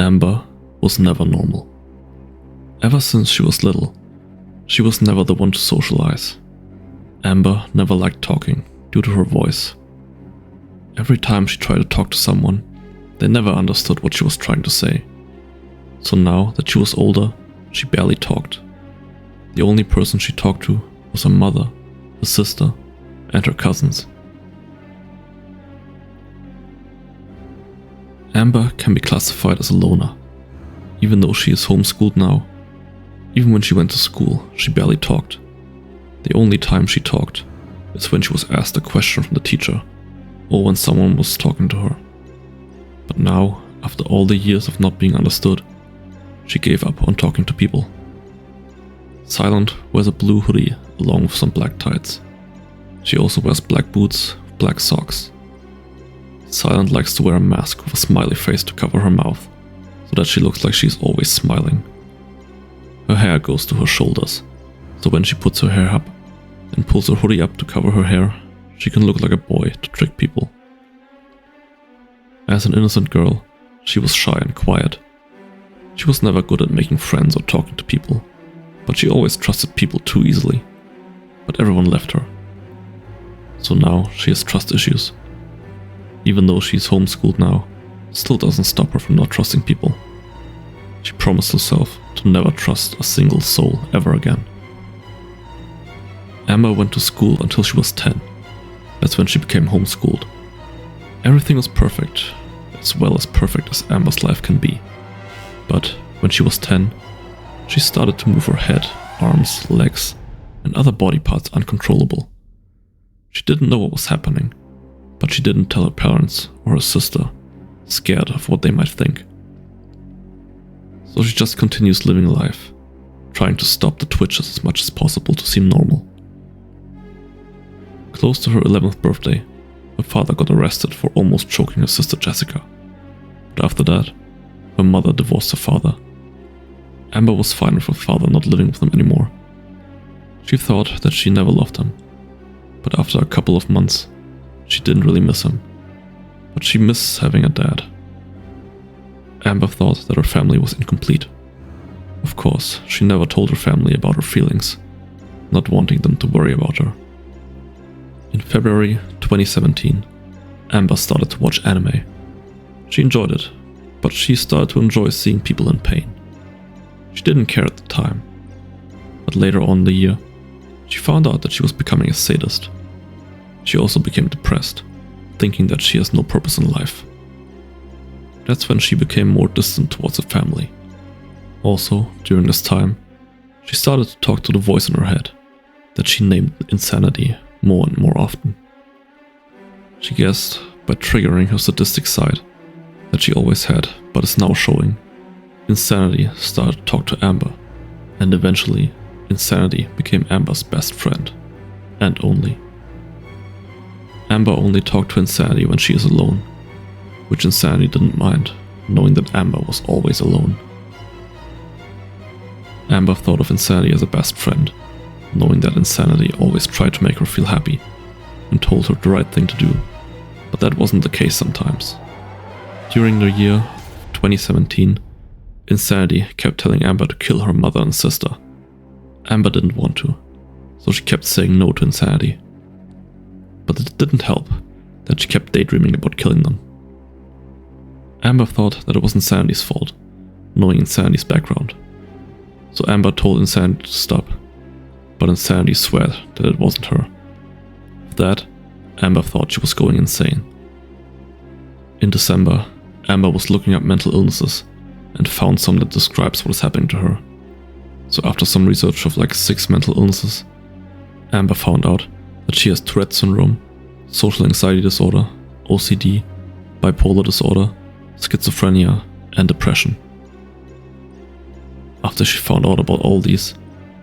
Amber was never normal. Ever since she was little, she was never the one to socialize. Amber never liked talking due to her voice. Every time she tried to talk to someone, they never understood what she was trying to say. So now that she was older, she barely talked. The only person she talked to was her mother, her sister, and her cousins. Amber can be classified as a loner, even though she is homeschooled now. Even when she went to school, she barely talked. The only time she talked is when she was asked a question from the teacher, or when someone was talking to her. But now, after all the years of not being understood, she gave up on talking to people. Silent wears a blue hoodie along with some black tights. She also wears black boots with black socks. Silent likes to wear a mask with a smiley face to cover her mouth, so that she looks like she's always smiling. Her hair goes to her shoulders, so when she puts her hair up and pulls her hoodie up to cover her hair, she can look like a boy to trick people. As an innocent girl, she was shy and quiet. She was never good at making friends or talking to people, but she always trusted people too easily. But everyone left her. So now she has trust issues. Even though she's homeschooled now, it still doesn't stop her from not trusting people. She promised herself to never trust a single soul ever again. Amber went to school until she was 10. That's when she became homeschooled. Everything was perfect, as well as perfect as Amber's life can be. But when she was 10, she started to move her head, arms, legs, and other body parts uncontrollable. She didn't know what was happening, but she didn't tell her parents or her sister, scared of what they might think. So she just continues living life, trying to stop the twitches as much as possible to seem normal. Close to her 11th birthday, her father got arrested for almost choking her sister Jessica. But after that, her mother divorced her father. Amber was fine with her father not living with them anymore. She thought that she never loved him, but after a couple of months, she didn't really miss him. But she missed having a dad. Amber thought that her family was incomplete. Of course, she never told her family about her feelings, not wanting them to worry about her. In February 2017, Amber started to watch anime. She enjoyed it, but she started to enjoy seeing people in pain. She didn't care at the time, but later on in the year, she found out that she was becoming a sadist. She also became depressed, thinking that she has no purpose in life. That's when she became more distant towards her family. Also, during this time, she started to talk to the voice in her head, that she named insanity, more and more often. She guessed, by triggering her sadistic side, that she always had, but is now showing, insanity started to talk to Amber, and eventually, insanity became Amber's best friend, and only. Amber only talked to insanity when she is alone, which insanity didn't mind, knowing that Amber was always alone. Amber thought of insanity as a best friend, knowing that insanity always tried to make her feel happy, and told her the right thing to do, but that wasn't the case sometimes. During the year 2017, insanity kept telling Amber to kill her mother and sister. Amber didn't want to, so she kept saying no to insanity. But it didn't help that she kept daydreaming about killing them. Amber thought that it was insanity's fault, knowing insanity's background. So Amber told insanity to stop, but insanity swore that it wasn't her. With that, Amber thought she was going insane. In December, Amber was looking up mental illnesses and found some that describes what is happening to her. So after some research of like 6 mental illnesses, Amber found out that she has Tourette syndrome, social anxiety disorder, OCD, bipolar disorder, schizophrenia, and depression. After she found out about all these,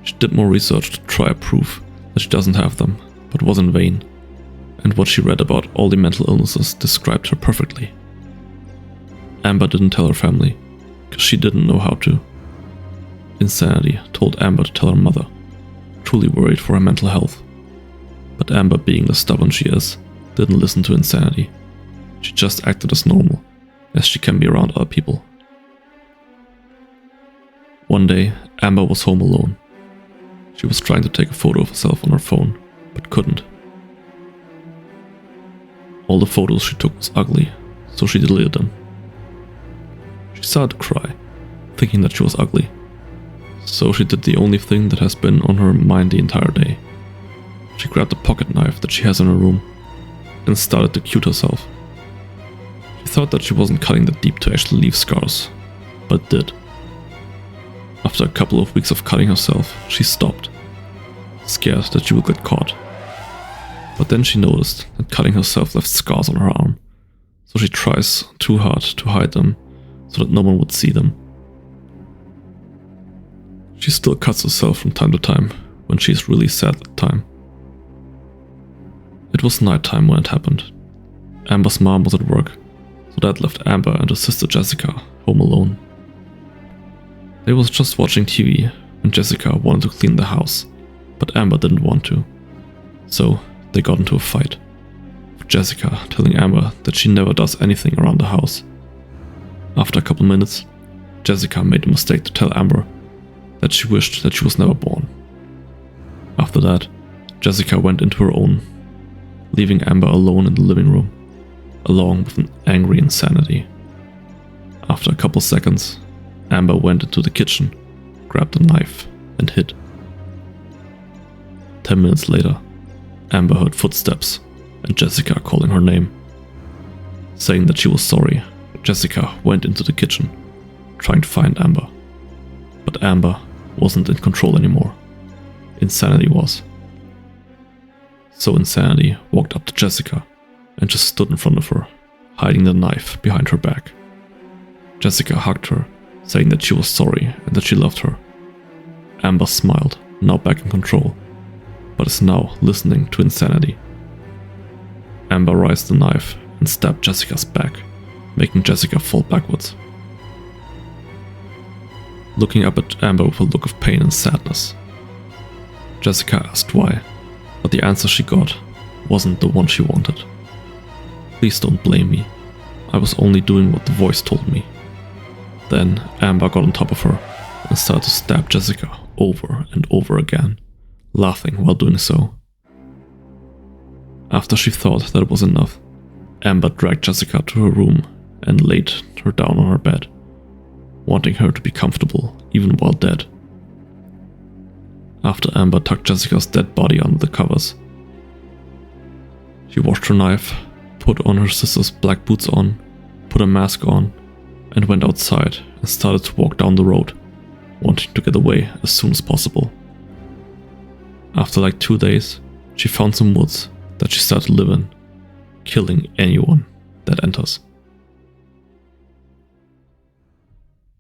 she did more research to try to prove that she doesn't have them, but was in vain, and what she read about all the mental illnesses described her perfectly. Amber didn't tell her family, because she didn't know how to. Insanity told Amber to tell her mother, truly worried for her mental health. But Amber, being the stubborn she is, didn't listen to insanity. She just acted as normal, as she can be around other people. One day, Amber was home alone. She was trying to take a photo of herself on her phone, but couldn't. All the photos she took was ugly, so she deleted them. She started to cry, thinking that she was ugly. So she did the only thing that has been on her mind the entire day. She grabbed a pocket knife that she has in her room and started to cut herself. She thought that she wasn't cutting that deep to actually leave scars, but did. After a couple of weeks of cutting herself, she stopped, scared that she would get caught. But then she noticed that cutting herself left scars on her arm, so she tries too hard to hide them so that no one would see them. She still cuts herself from time to time when she is really sad at the time. It was nighttime when it happened. Amber's mom was at work, so that left Amber and her sister Jessica home alone. They was just watching TV when Jessica wanted to clean the house, but Amber didn't want to. So they got into a fight, with Jessica telling Amber that she never does anything around the house. After a couple minutes, Jessica made the mistake to tell Amber that she wished that she was never born. After that, Jessica went into her own, leaving Amber alone in the living room, along with an angry insanity. After a couple seconds, Amber went into the kitchen, grabbed a knife, and hid. 10 minutes later, Amber heard footsteps and Jessica calling her name. Saying that she was sorry, Jessica went into the kitchen, trying to find Amber. But Amber wasn't in control anymore. Insanity was. So Insanity walked up to Jessica and just stood in front of her, hiding the knife behind her back. Jessica hugged her, saying that she was sorry and that she loved her. Amber smiled, now back in control, but is now listening to Insanity. Amber raised the knife and stabbed Jessica's back, making Jessica fall backwards. Looking up at Amber with a look of pain and sadness. Jessica asked why, but the answer she got wasn't the one she wanted. Please don't blame me. I was only doing what the voice told me. Then Amber got on top of her and started to stab Jessica over and over again, laughing while doing so. After she thought that it was enough, Amber dragged Jessica to her room and laid her down on her bed, wanting her to be comfortable even while dead. After Amber tucked Jessica's dead body under the covers, she washed her knife, put on her sister's black boots on, put a mask on, and went outside and started to walk down the road, wanting to get away as soon as possible. After like 2 days, she found some woods that she started to live in, killing anyone that enters.